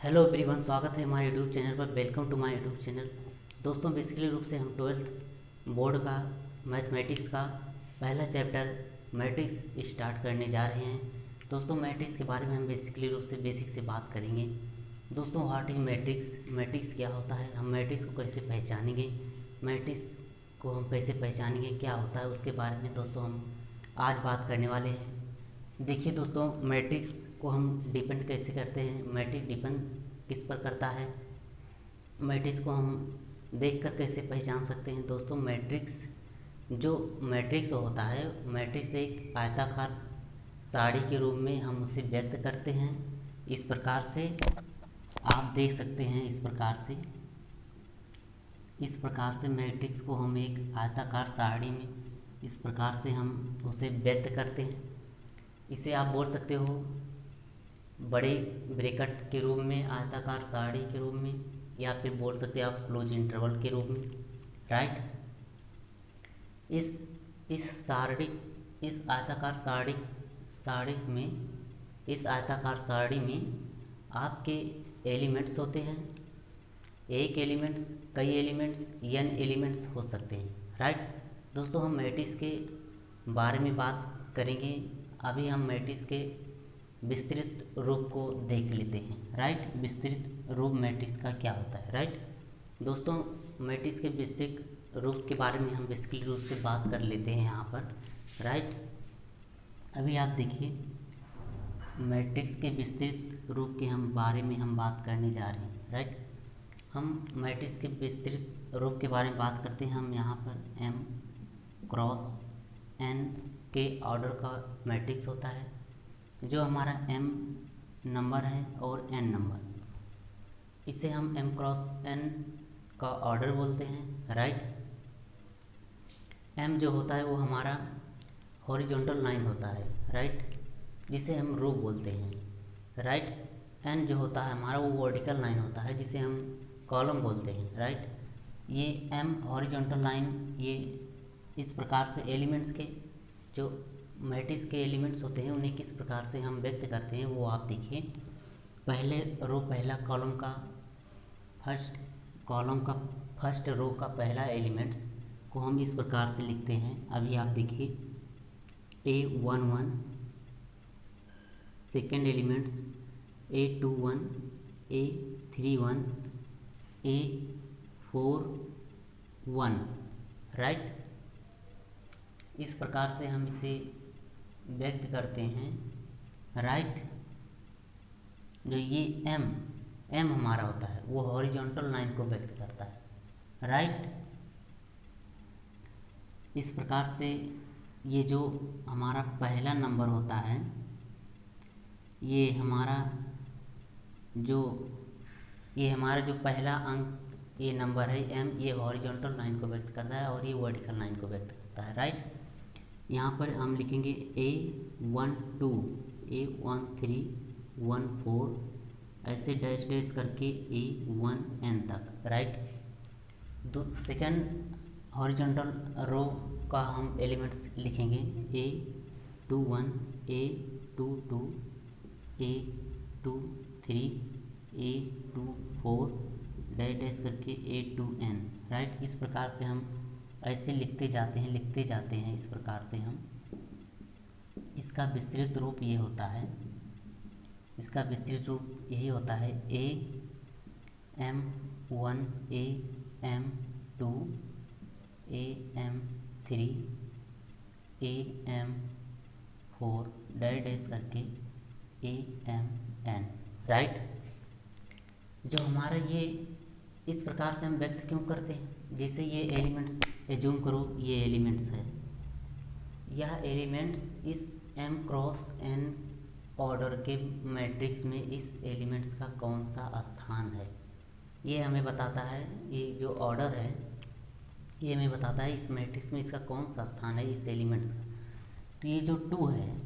Hello everyone, स्वागत है हमारे यूट्यूब चैनल पर। Welcome to my YouTube channel. दोस्तों, बेसिकली रूप से हम 12th बोर्ड का मैथमेटिक्स का पहला चैप्टर मैट्रिक्स स्टार्ट करने जा रहे हैं। दोस्तों, मैट्रिक्स के बारे में हम बेसिकली रूप से बेसिक से बात करेंगे। दोस्तों, व्हाट इज मैट्रिक्स, मैट्रिक्स क्या होता है, हम मैट्रिक्स को कैसे पहचानेंगे, मैट्रिक्स को हम कैसे पहचानेंगे, क्या होता है, उसके बारे में दोस्तों हम आज बात करने वाले हैं। देखिए दोस्तों, मैट्रिक्स को हम डिपेंड कैसे करते हैं, मैट्रिक्स डिपेंड किस पर करता है, मैट्रिक्स को हम देखकर कैसे पहचान सकते हैं। दोस्तों, मैट्रिक्स होता है, मैट्रिक्स एक आयताकार साड़ी के रूप में हम उसे व्यक्त करते हैं। इस प्रकार से आप देख सकते हैं, इस प्रकार से मैट्रिक्स को हम एक आयताकार साड़ी में इस प्रकार से हम उसे व्यक्त करते हैं। इसे आप बोल सकते हो बड़े ब्रैकेट के रूप में, आयताकार सारणी के रूप में, या फिर बोल सकते हैं आप क्लोज इंटरवल के रूप में, राइट। इस आयताकार सारणी में आपके एलिमेंट्स होते हैं। एक एलिमेंट्स, कई एलिमेंट्स, n एलिमेंट्स हो सकते हैं, राइट। दोस्तों, हम मैट्रिक्स के बारे में बात करेंगे। अभी हम मैट्रिक्स के विस्तृत रूप को देख लेते हैं, राइट। विस्तृत रूप मैट्रिक्स का क्या होता है, राइट। दोस्तों, मैट्रिक्स के विस्तृत रूप के बारे में हम बेसिकली रूप से बात कर लेते हैं यहाँ पर, राइट। अभी आप देखिए, मैट्रिक्स के विस्तृत रूप के बारे में हम बात करने जा रहे हैं, राइट। हम मैट्रिक्स के विस्तृत रूप के बारे में बात करते हैं। हम यहाँ पर m क्रॉस n के ऑर्डर का मैट्रिक्स होता है, जो हमारा m नंबर है और n नंबर, इसे हम m क्रॉस n का ऑर्डर बोलते हैं, राइट। m जो होता है वो हमारा हॉरिजॉन्टल लाइन होता है, राइट, जिसे हम रो बोलते हैं, राइट। n जो होता है हमारा वो वर्टिकल लाइन होता है, जिसे हम कॉलम बोलते हैं, राइट। ये m हॉरिजॉन्टल लाइन, ये इस प्रकार से एलिमेंट्स के, जो मैट्रिक्स के एलिमेंट्स होते हैं उन्हें किस प्रकार से हम व्यक्त करते हैं वो आप देखिए। पहला फर्स्ट रो का पहला एलिमेंट्स को हम इस प्रकार से लिखते हैं। अभी आप देखिए, A11, second elements A21, A31, A41, right. इस प्रकार से हम इसे व्यक्त करते हैं, राइट। जो ये m हमारा होता है वो हॉरिजॉन्टल लाइन को व्यक्त करता है, राइट। इस प्रकार से ये जो हमारा पहला नंबर होता है, ये हमारा जो पहला अंक, ये नंबर है m, ये हॉरिजॉन्टल लाइन को व्यक्त करता है और ये वर्टिकल लाइन को व्यक्त करता है, राइट। यहाँ पर हम लिखेंगे A12, A13, 14, ऐसे डैश डैश करके A1n तक, राइट। सेकेंड हॉरिजॉन्टल रो का हम एलिमेंट्स लिखेंगे A21, A22, A23, A24, dash dash करके A2n, राइट। इस प्रकार से हम ऐसे लिखते जाते हैं। इस प्रकार से हम, इसका विस्तृत रूप ये होता है, इसका विस्तृत रूप यही होता है AM1, AM2, AM3, AM4, dash dash करके AMN, राइट। जो हमारा ये इस प्रकार से हम व्यक्त क्यों करते हैं, जैसे ये एलिमेंट्स एज्यूम करो, ये एलिमेंट्स है, यह एलिमेंट्स इस m क्रॉस n ऑर्डर के मैट्रिक्स में इस एलिमेंट्स का कौन सा स्थान है, ये हमें बताता है। ये जो ऑर्डर है ये हमें बताता है इस मैट्रिक्स में इसका कौन सा स्थान है, इस एलिमेंट्स का। तो ये जो 2 है,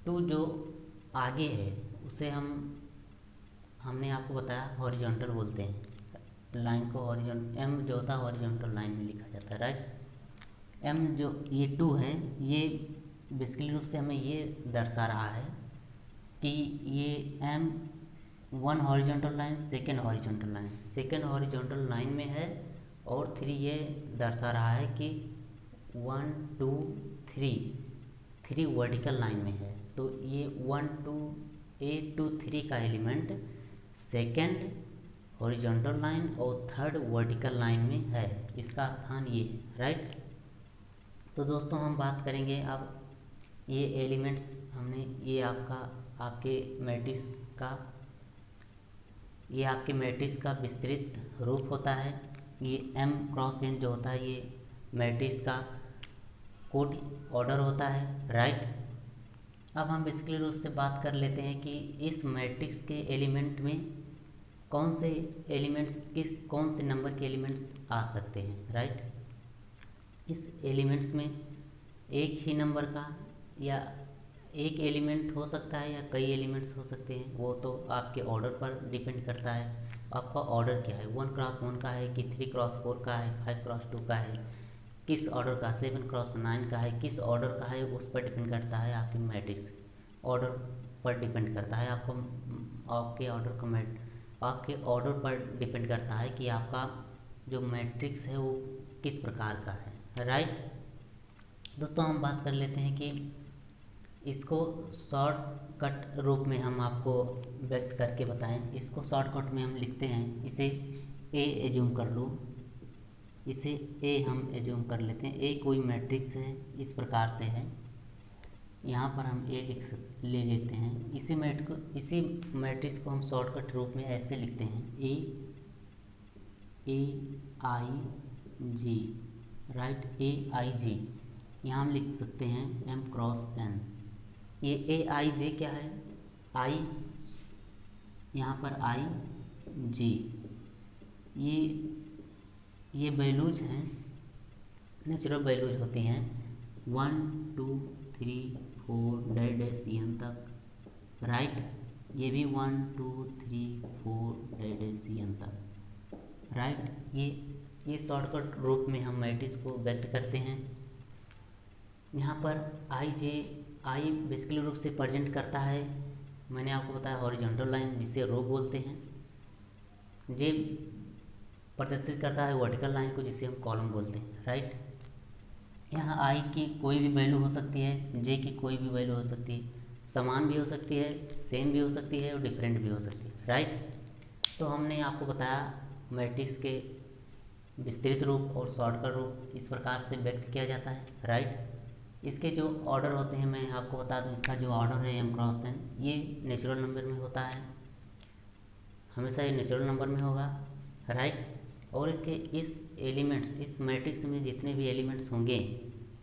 2 जो आगे है उसे हमने आपको बताया हॉरिजॉन्टल बोलते हैं, लाइन को हॉरिजॉन्टल, m जो होता है हॉरिजॉन्टल लाइन में लिखा जाता है, राइट। m जो ये 2 है, ये बेसिकली रूप से हमें ये दर्शा रहा है कि ये m 1 horizontal line, second horizontal line, second horizontal line में है, और 3 ये दर्शा रहा है कि 1 2 3 वर्टिकल लाइन में है। तो ये 1 2 8 2 3 का एलिमेंट सेकेंड हॉरिजॉन्टल लाइन और थर्ड वर्टिकल लाइन में है, इसका स्थान ये है, राइट। तो दोस्तों हम बात करेंगे अब ये एलिमेंट्स हमने, ये आपके मैट्रिक्स का विस्तृत रूप होता है। ये m क्रॉस n जो होता है ये मैट्रिक्स का कोड ऑर्डर होता है, राइट। अब हम बेसिकली रूप से बात कर लेते हैं कि इस मैट्रिक्स के एलिमेंट में कौन से नंबर के एलिमेंट्स आ सकते हैं, राइट। इस एलिमेंट्स में एक ही नंबर का या एक एलिमेंट हो सकता है या कई एलिमेंट्स हो सकते हैं, वो तो आपके ऑर्डर पर डिपेंड करता है। आपका ऑर्डर क्या है, 1 क्रॉस 1 का है कि 3 क्रॉस 4 का है, 5 क्रॉस 2 का है, किस ऑर्डर का, 7 क्रॉस 9 का है, किस ऑर्डर का है, उस पर डिपेंड करता है। आपके मैट्रिक्स ऑर्डर पर डिपेंड करता है, आपके ऑर्डर पर डिपेंड करता है कि आपका जो मैट्रिक्स है वो किस प्रकार का है, राइट। दोस्तों हम बात कर लेते हैं कि इसको शॉर्टकट रूप में हम आपको व्यक्त करके बताएं। इसको शॉर्टकट में हम लिखते हैं, इसे ए एज्यूम कर लो, इसे ए हम एज्यूम कर लेते हैं। ए कोई मैट्रिक्स है, इस प्रकार से है, यहाँ पर हम ए ले लेते हैं। इसी मैट्रिक्स को हम शॉर्टकट रूप में ऐसे लिखते हैं, ए आई जी, राइट, ए आई जी। यहाँ हम लिख सकते हैं m क्रॉस n। ये ए आई जे क्या है, आई, यहाँ पर आई जी, ये वैल्यूज हैं, नेचुरल वैल्यूज होती हैं 1 2 3 4 डैश n तक, राइट। ये भी 1 2 3 4 डैश n तक, राइट। ये शॉर्टकट रूप में हम मैट्रिक्स को व्यक्त करते हैं। यहाँ पर आई बेसिकली रूप से प्रेजेंट करता है, मैंने आपको बताया हॉरिजॉन्टल लाइन जिसे रो बोलते हैं। जे प्रदर्शित करता है वर्टिकल लाइन को जिसे हम कॉलम बोलते हैं, राइट। यहाँ आई की कोई भी वैल्यू हो सकती है, जे की कोई भी वैल्यू हो सकती है, समान भी हो सकती है, सेम भी हो सकती है और डिफरेंट भी हो सकती है, राइट। तो हमने आपको बताया मैट्रिक्स के विस्तृत रूप और शॉर्टकट रूप इस प्रकार से व्यक्त किया जाता है, राइट। इसके जो ऑर्डर होते हैं मैं आपको बता दूं, इसका जो ऑर्डर है m क्रॉस n, ये नेचुरल नंबर में होता है, हमेशा ये नेचुरल नंबर में होगा, राइट। और इसके इस मैट्रिक्स में जितने भी एलिमेंट्स होंगे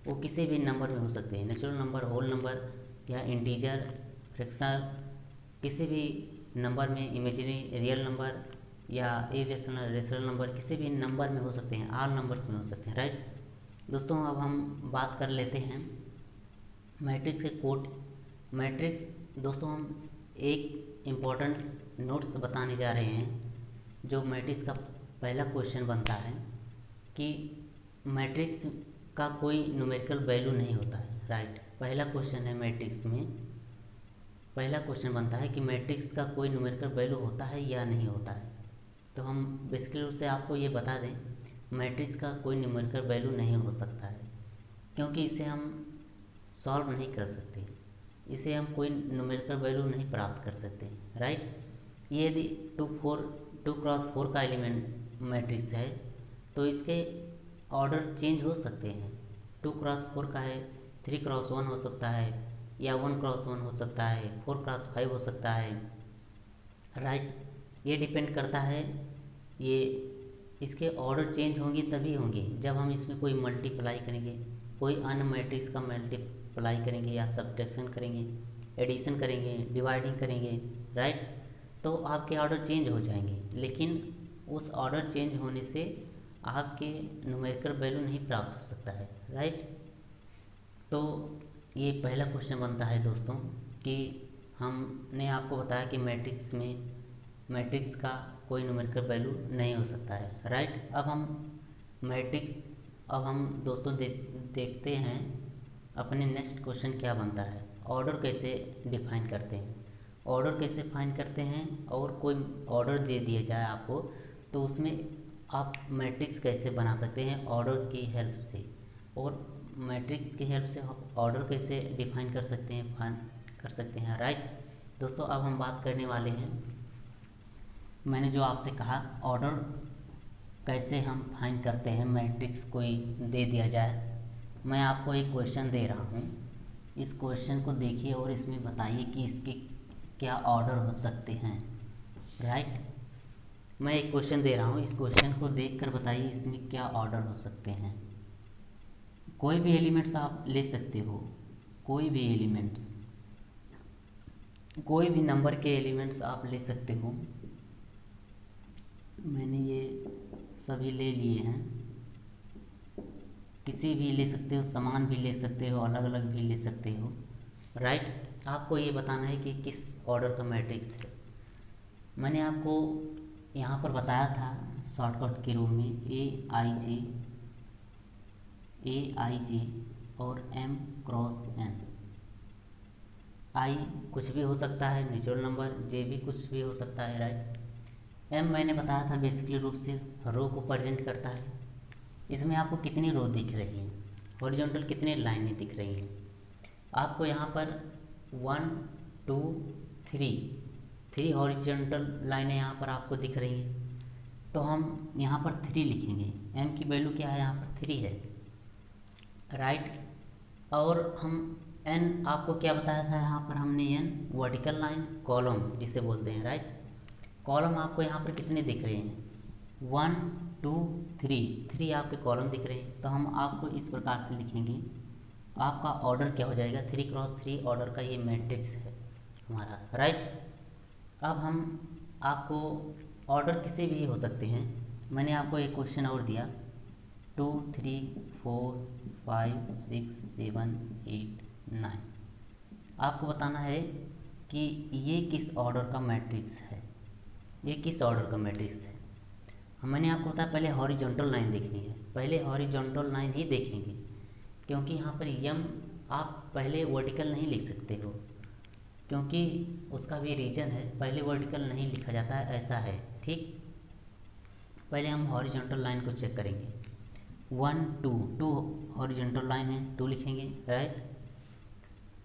वो किसी भी नंबर में हो सकते हैं, नेचुरल नंबर, होल नंबर या इंटीजर, फ्रैक्शनल, किसी भी नंबर में, इमेजिनरी, रियल नंबर या इरेशनल, रेशनल नंबर, किसी भी नंबर में हो सकते हैं, ऑल नंबर्स में हो सकते हैं, राइट। दोस्तों अब हम बात कर लेते हैं मैट्रिक्स के कोड। मैट्रिक्स दोस्तों हम एक इम्पॉर्टेंट नोट्स बताने जा रहे हैं। जो मैट्रिक्स का पहला क्वेश्चन बनता है कि मैट्रिक्स का कोई न्यूमेरिकल वैल्यू नहीं होता है, राइट। पहला क्वेश्चन है मैट्रिक्स में, पहला क्वेश्चन बनता है कि मैट्रिक्स का कोई न्यूमेरिकल वैल्यू होता है या नहीं होता है। तो हम बेसिकली रूप से आपको ये बता दें, मैट्रिक्स का कोई न्यूमेरिकल वैल्यू नहीं हो सकता है, क्योंकि इसे हम सॉल्व नहीं कर सकते, इसे हम कोई न्यूमेरिकल वैल्यू नहीं प्राप्त कर सकते, राइट। ये यदि 2 क्रॉस 4 का एलिमेंट मैट्रिक्स है तो इसके ऑर्डर चेंज हो सकते हैं। 2 क्रॉस 4 का है, 3 क्रॉस 1 हो सकता है, या 1 क्रॉस 1 हो सकता है, 4 क्रॉस 5 हो सकता है, राइट। ये डिपेंड करता है, ये इसके ऑर्डर चेंज होंगी तभी होंगे जब हम इसमें कोई मल्टीप्लाई करेंगे, कोई अन्य मैट्रिक्स का मल्टीप्लाई करेंगे या सब्ट्रैक्शन करेंगे, एडिशन करेंगे, डिवाइडिंग करेंगे, राइट। तो आपके ऑर्डर चेंज हो जाएंगे, लेकिन उस ऑर्डर चेंज होने से आपके न्यूमेरिकल वैल्यू नहीं प्राप्त हो सकता है, राइट। तो ये पहला क्वेश्चन बनता है दोस्तों कि हमने आपको बताया कि मैट्रिक्स का कोई न्यूमेरिकल वैल्यू नहीं हो सकता है, राइट। अब हम दोस्तों देखते हैं अपने नेक्स्ट क्वेश्चन क्या बनता है, ऑर्डर कैसे डिफाइन करते हैं। ऑर्डर कैसे फाइंड करते हैं, और कोई ऑर्डर दे दिया जाए आपको तो उसमें आप मैट्रिक्स कैसे बना सकते हैं ऑर्डर की हेल्प से, और मैट्रिक्स की हेल्प से ऑर्डर कैसे डिफाइन कर सकते हैं, फाइंड कर सकते हैं। राइट दोस्तों, अब हम बात करने वाले हैं, मैंने जो आपसे कहा ऑर्डर कैसे हम फाइंड करते हैं, मैट्रिक्स कोई दे दिया जाए। मैं आपको एक क्वेश्चन दे रहा हूँ, इस क्वेश्चन को देखिए और इसमें बताइए कि इसके क्या ऑर्डर हो सकते हैं। राइट, मैं एक क्वेश्चन दे रहा हूँ, इस क्वेश्चन को देखकर बताइए इसमें क्या ऑर्डर हो सकते हैं। कोई भी एलिमेंट्स आप ले सकते हो, कोई भी एलिमेंट्स, कोई भी नंबर के एलिमेंट्स आप ले सकते हो। मैंने ये सभी ले लिए हैं, किसी भी ले सकते हो, समान भी ले सकते हो, अलग अलग भी ले सकते हो। राइट, आपको ये बताना है कि किस ऑर्डर का मैट्रिक्स है। मैंने आपको यहाँ पर बताया था शॉर्टकट के रूप में ए आई जी और m क्रॉस n। आई कुछ भी हो सकता है, नेचुरल नंबर, जे भी कुछ भी हो सकता है। राइट, m मैंने बताया था बेसिकली रूप से रो को प्रेजेंट करता है। इसमें आपको कितनी रो दिख रही हैं, हॉरिजॉन्टल कितनी लाइनें दिख रही हैं। आपको यहाँ पर 1 2 3 हॉरिजॉन्टल लाइनें यहाँ पर आपको दिख रही हैं, तो हम यहाँ पर 3 लिखेंगे। m की वैल्यू क्या है, यहाँ पर 3 है। राइट, और हम n आपको क्या बताया था, यहाँ पर हमने n वर्टिकल लाइन कॉलम जिसे बोलते हैं। राइट, कॉलम आपको यहाँ पर कितने दिख रहे हैं, 1 2 3 आपके कॉलम दिख रहे हैं। तो हम आपको इस प्रकार से लिखेंगे, आपका ऑर्डर क्या हो जाएगा, 3 क्रॉस 3 ऑर्डर का ये मैट्रिक्स है हमारा। राइट, अब हम आपको ऑर्डर किसी भी हो सकते हैं। मैंने आपको एक क्वेश्चन और दिया, 2 3 4 5 6 7 8 9। आपको बताना है कि ये किस ऑर्डर का मैट्रिक्स है, ये किस ऑर्डर का मैट्रिक्स है। मैंने आपको बताया पहले हॉरिजॉन्टल लाइन देखनी है, पहले हॉरिजॉन्टल लाइन ही देखेंगे, क्योंकि यहाँ पर यम आप पहले वर्टिकल नहीं लिख सकते हो, क्योंकि उसका भी रीज़न है, पहले वर्टिकल नहीं लिखा जाता है, ऐसा है। ठीक, पहले हम हॉरिजॉन्टल लाइन को चेक करेंगे। 1 2 हॉरिजॉन्टल लाइन है, 2 लिखेंगे। राइट,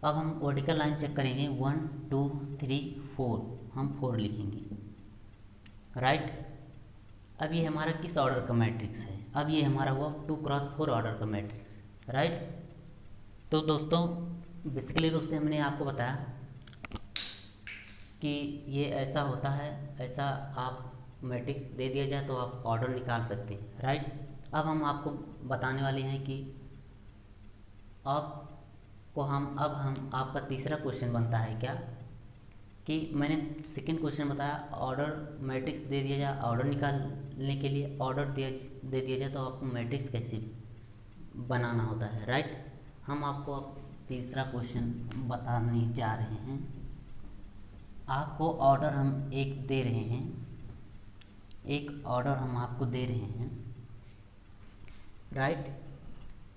अब हम वर्टिकल लाइन चेक करेंगे, 1 2 3 4, हम 4 लिखेंगे। राइट, अब ये हमारा किस ऑर्डर का मैट्रिक्स है, अब ये हमारा हुआ 2 क्रॉस 4 ऑर्डर का मैट्रिक्स। राइट, तो दोस्तों बेसिकली रूप से हमने आपको बताया कि ये ऐसा होता है, ऐसा आप मैट्रिक्स दे दिया जाए तो आप ऑर्डर निकाल सकते हैं। राइट, अब हम आपको बताने वाले हैं कि हम आपका तीसरा क्वेश्चन बनता है क्या, कि मैंने सेकंड क्वेश्चन बताया ऑर्डर मैट्रिक्स दे दिया जाए, ऑर्डर निकालने के लिए ऑर्डर दे दिया जाए तो आपको मैट्रिक्स कैसे बनाना होता है। राइट, हम आपको अब तीसरा क्वेश्चन बताने जा रहे हैं। आपको ऑर्डर हम एक दे रहे हैं, एक ऑर्डर हम आपको दे रहे हैं। राइट,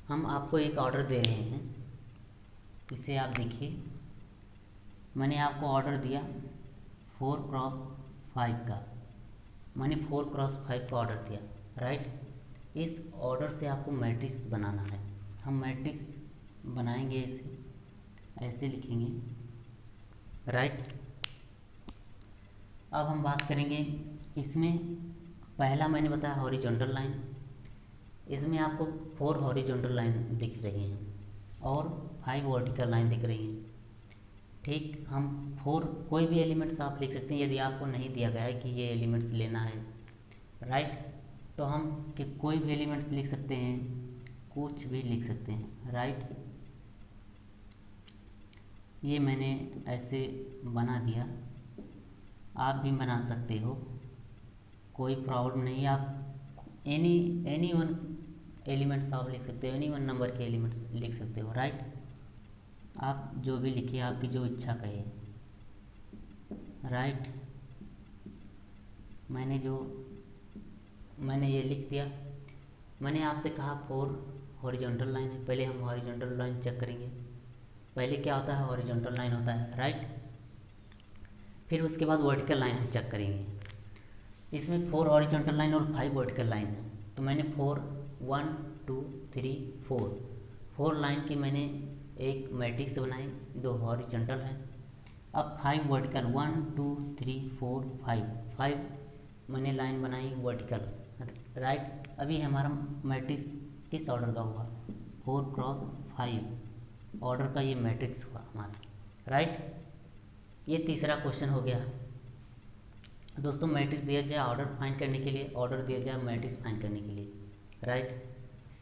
हम आपको एक ऑर्डर दे रहे हैं, इसे आप देखिए। मैंने आपको ऑर्डर दिया 4 क्रॉस 5 का, मैंने 4 क्रॉस 5 का ऑर्डर दिया। राइट, इस ऑर्डर से आपको मैट्रिक्स बनाना है। हम मैट्रिक्स बनाएंगे, ऐसे लिखेंगे। राइट, अब हम बात करेंगे इसमें, पहला मैंने बताया हॉरिजॉन्टल लाइन, इसमें आपको 4 हॉरिजॉन्टल लाइन दिख रही हैं और 5 वर्टिकल लाइन दिख रही हैं। ठीक, हम 4 कोई भी एलिमेंट्स आप लिख सकते हैं, यदि आपको नहीं दिया गया है कि ये एलिमेंट्स लेना है। राइट, तो हम कोई भी एलिमेंट्स लिख सकते हैं, कुछ भी लिख सकते हैं। राइट, ये मैंने ऐसे बना दिया, आप भी बना सकते हो, कोई प्रॉब्लम नहीं। आप एनी वन एलिमेंट्स आप लिख सकते हो, एनी वन नंबर के एलिमेंट्स लिख सकते हो। राइट, आप जो भी लिखिए, आपकी जो इच्छा कहे। राइट, मैंने ये लिख दिया। मैंने आपसे कहा 4 हॉरिजॉन्टल लाइन है, पहले हम हॉरिजॉन्टल लाइन चेक करेंगे। पहले क्या होता है, हॉरिजॉन्टल लाइन होता है। राइट, फिर उसके बाद वर्टिकल लाइन हम चेक करेंगे। इसमें 4 हॉरिजॉन्टल लाइन और 5 वर्टिकल लाइन है। तो मैंने 4 1 2 3 4 लाइन की मैंने एक मैट्रिक्स बनाई, 2 हॉरिजॉन्टल है। अब 5 वर्टिकल 1 2 3 4 5 मैंने लाइन बनाई वर्टिकल, राइट। अभी हमारा मैट्रिक्स किस ऑर्डर का हुआ, 4 क्रॉस 5 ऑर्डर का ये मैट्रिक्स हुआ हमारा, राइट। ये तीसरा क्वेश्चन हो गया। दोस्तों मैट्रिक्स दिया जाए ऑर्डर फाइंड करने के लिए, ऑर्डर दिया जाए मैट्रिक्स फाइंड करने के लिए, राइट।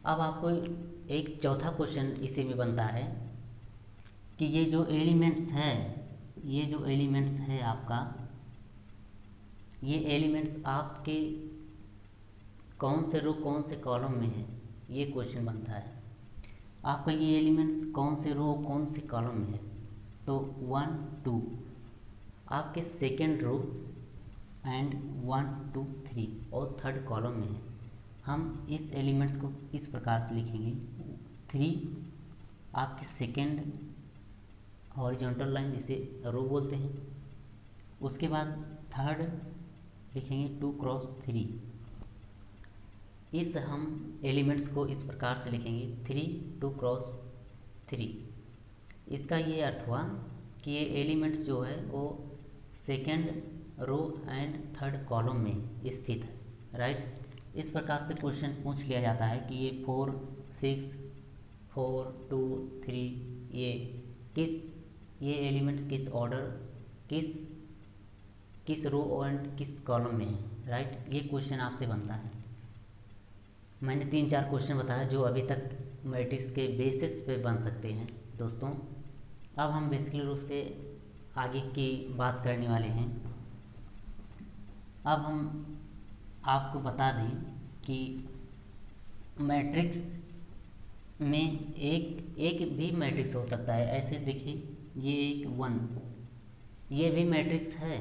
अब आपको एक चौथा क्वेश्चन इसी में बनता है कि ये जो एलिमेंट्स है आपका, ये एलिमेंट्स आपके कौन से रो कौन से कॉलम में है, ये क्वेश्चन बनता है। आपका ये एलिमेंट्स कौन से रो कौन से कॉलम में है। तो 1 2 आपके सेकेंड रो एंड 1 2 3 और थर्ड कॉलम में है। हम इस एलिमेंट्स को इस प्रकार से लिखेंगे, 3 आपके सेकेंड हॉरिजॉन्टल लाइन जिसे रो बोलते हैं, उसके बाद थर्ड लिखेंगे 2 क्रॉस 3। इस हम एलिमेंट्स को इस प्रकार से लिखेंगे 3 2 क्रॉस 3। इसका ये अर्थ हुआ कि ये एलिमेंट्स जो है वो second row and third column में स्थित है, राइट। इस प्रकार से क्वेश्चन पूछ लिया जाता है कि ये 4 6 4 2 3 ये एलिमेंट्स किस ऑर्डर किस रो एंड किस कॉलम में है, राइट। ये क्वेश्चन आपसे बनता है। मैंने 3-4 क्वेश्चन बताया जो अभी तक मैट्रिक्स के बेसिस पे बन सकते हैं दोस्तों। अब हम बेसिकली रूप से आगे की बात करने वाले हैं। अब हम आपको बता दें कि मैट्रिक्स में एक भी मैट्रिक्स हो सकता है। ऐसे देखिए ये एक 1, ये भी मैट्रिक्स है,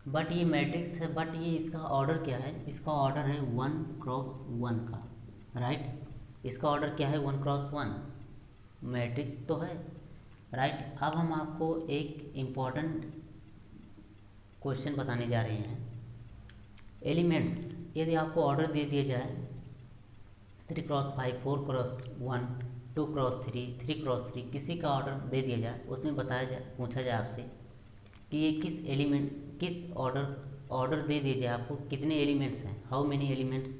बट ये मैट्रिक्स है, बट ये इसका ऑर्डर क्या है, इसका ऑर्डर है 1 क्रॉस 1 का, राइट। इसका ऑर्डर क्या है 1 क्रॉस 1, मैट्रिक्स तो है, राइट। अब हम आपको एक इम्पॉर्टेंट क्वेश्चन बताने जा रहे हैं। एलिमेंट्स यदि आपको ऑर्डर दे दिया जाए 3 क्रॉस 5 4 क्रॉस 1 2 क्रॉस 3 3 क्रॉस 3, किसी का ऑर्डर दे दिया जाए, उसमें पूछा जाए आपसे कि ये किस ऑर्डर दे दिया जाए आपको, कितने एलिमेंट्स हैं, how many elements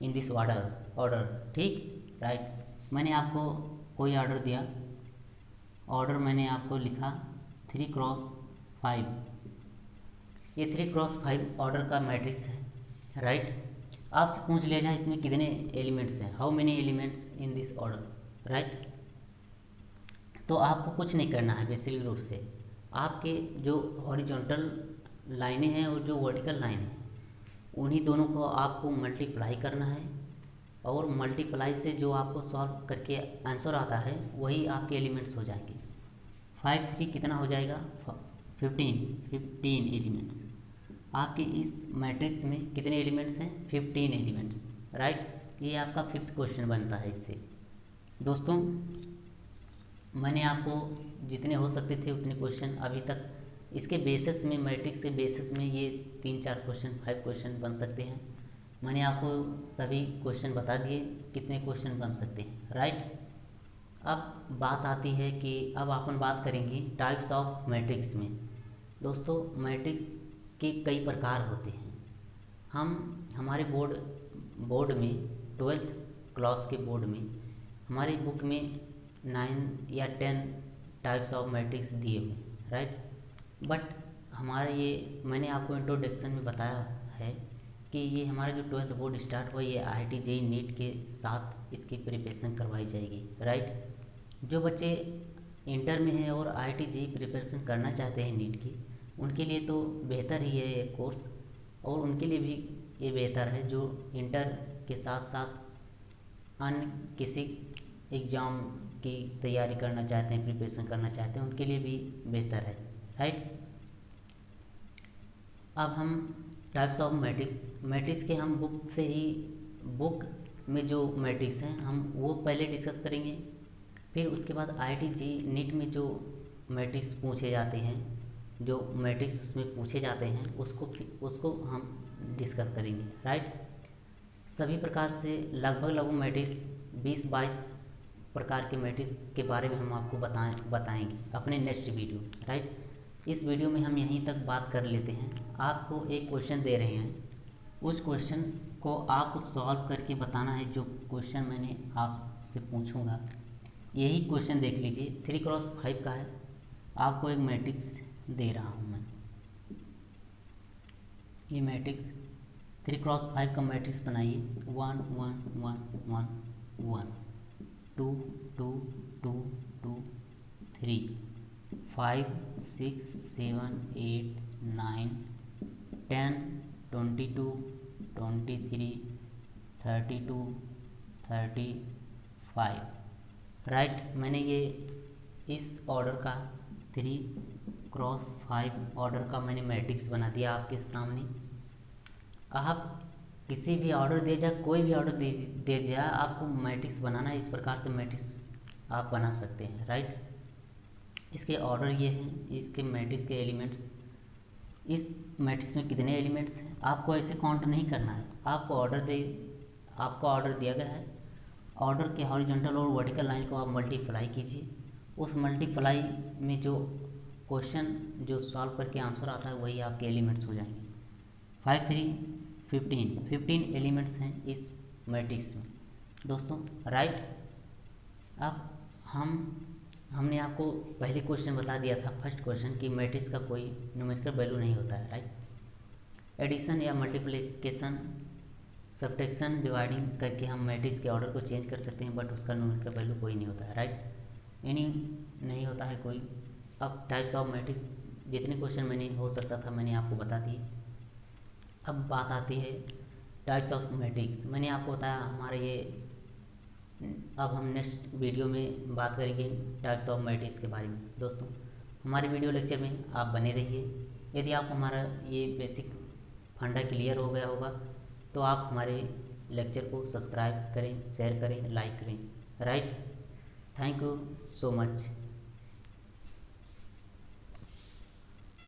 in this order, ठीक, राइट। मैंने आपको कोई ऑर्डर दिया, ऑर्डर मैंने आपको लिखा 3 क्रॉस 5, ये 3 क्रॉस 5 ऑर्डर का मैट्रिक्स है, राइट। आपसे पूछ लिया जाए इसमें कितने एलिमेंट्स हैं, how many elements in this order, right. तो आपको कुछ नहीं करना है बेसिकली रूप से। आपके जो हॉरिजॉन्टल लाइनें हैं और जो वर्टिकल लाइन है, उन्हीं दोनों को आपको मल्टीप्लाई करना है, और मल्टीप्लाई से जो आपको सॉल्व करके आंसर आता है वही आपके एलिमेंट्स हो जाएंगे। 5 3 कितना हो जाएगा 15 एलिमेंट्स। आपके इस मैट्रिक्स में कितने एलिमेंट्स हैं 15 एलिमेंट्स, राइट। ये आपका 5th क्वेश्चन बनता है इससे। दोस्तों मैंने आपको जितने हो सकते थे उतने क्वेश्चन अभी तक इसके बेसिस में, मैट्रिक्स के बेसिस में ये 3-4 क्वेश्चन 5 क्वेश्चन बन सकते हैं। मैंने आपको सभी क्वेश्चन बता दिए कितने क्वेश्चन बन सकते हैं, राइट। अब बात आती है कि अब अपन बात करेंगे टाइप्स ऑफ मैट्रिक्स में। दोस्तों मैट्रिक्स के कई प्रकार होते हैं। हमारे बोर्ड में 12th क्लास के बोर्ड में हमारी बुक में 9 या 10 टाइप्स ऑफ मैट्रिक्स दिए हुए, राइट। बट हमारा ये मैंने आपको इंट्रोडक्शन में बताया है कि ये हमारा जो 12th बोर्ड स्टार्ट हुआ ये IIT JEE नीट के साथ इसकी प्रिपरेशन करवाई जाएगी, राइट। जो बच्चे इंटर में हैं और IIT JEE प्रिपरेशन करना चाहते हैं नीट की, उनके लिए तो बेहतर ही है ये कोर्स, और उनके लिए भी ये बेहतर है जो इंटर के साथ साथ अन्य किसी एग्ज़ाम की तैयारी करना चाहते हैं, प्रिपरेशन करना चाहते हैं, उनके लिए भी बेहतर है, राइट। अब हम टाइप्स ऑफ मैट्रिक्स के हम बुक में जो मैट्रिक्स हैं हम वो पहले डिस्कस करेंगे। फिर उसके बाद IIT JEE नीट में जो मैट्रिक्स पूछे जाते हैं जो मैट्रिक्स उसमें पूछे जाते हैं उसको हम डिस्कस करेंगे, राइट। सभी प्रकार से लगभग मैट्रिक्स 20-22 प्रकार के मैट्रिक्स के बारे में हम आपको बताएंगे अपने नेक्स्ट वीडियो, राइट। इस वीडियो में हम यहीं तक बात कर लेते हैं। आपको एक क्वेश्चन दे रहे हैं, उस क्वेश्चन को आपको सॉल्व करके बताना है। जो क्वेश्चन मैंने आपसे पूछूंगा यही क्वेश्चन देख लीजिए, 3x5 का है। आपको एक मैट्रिक्स दे रहा हूँ मैं, ये मैट्रिक्स 3x5 का मैट्रिक्स बनाइए। 1 1 1 1 1 2 2 2 2 3 5 6 7 8 9 10 22 23 32 35, राइट। मैंने ये इस ऑर्डर का 3x5 ऑर्डर का मैंने मैट्रिक्स बना दिया आपके सामने। आप किसी भी ऑर्डर दे जाए, कोई भी ऑर्डर दे जाए, आपको मैट्रिक्स बनाना है। इस प्रकार से मैट्रिक्स आप बना सकते हैं, राइट। इसके ऑर्डर ये हैं, इसके मैट्रिक्स के एलिमेंट्स। इस मैट्रिक्स में कितने एलिमेंट्स हैं आपको ऐसे काउंट नहीं करना है। आपको ऑर्डर दिया गया है। ऑर्डर के हॉरिजॉन्टल और वर्टिकल लाइन को आप मल्टीप्लाई कीजिए। उस मल्टीप्लाई में जो क्वेश्चन जो सॉल्व करके आंसर आता है वही आपके एलिमेंट्स हो जाएंगे। 5 3 15 एलिमेंट्स हैं इस मैट्रिक्स में दोस्तों, राइट। अब हमने आपको पहले क्वेश्चन बता दिया था, फर्स्ट क्वेश्चन, कि मैट्रिक्स का कोई न्यूमेरिकल वैल्यू नहीं होता है, राइट। एडिशन या मल्टीप्लिकेशन, सब्ट्रैक्शन, डिवाइडिंग करके हम मैट्रिक्स के ऑर्डर को चेंज कर सकते हैं, बट उसका न्यूमेरिकल वैल्यू कोई नहीं होता है, राइट। यानी नहीं होता है कोई। अब टाइप्स ऑफ मैट्रिक्स, जितने क्वेश्चन मैंने हो सकता था मैंने आपको बता दिए। अब बात आती है टाइप्स ऑफ मैट्रिक्स। मैंने आपको बताया हमारे ये, अब हम नेक्स्ट वीडियो में बात करेंगे टाइप्स ऑफ मैट्रिक्स के बारे में। दोस्तों हमारे वीडियो लेक्चर में आप बने रहिए। यदि आप हमारा ये बेसिक फंडा क्लियर हो गया होगा तो आप हमारे लेक्चर को सब्सक्राइब करें, शेयर करें, लाइक करें, right. Thank you so much.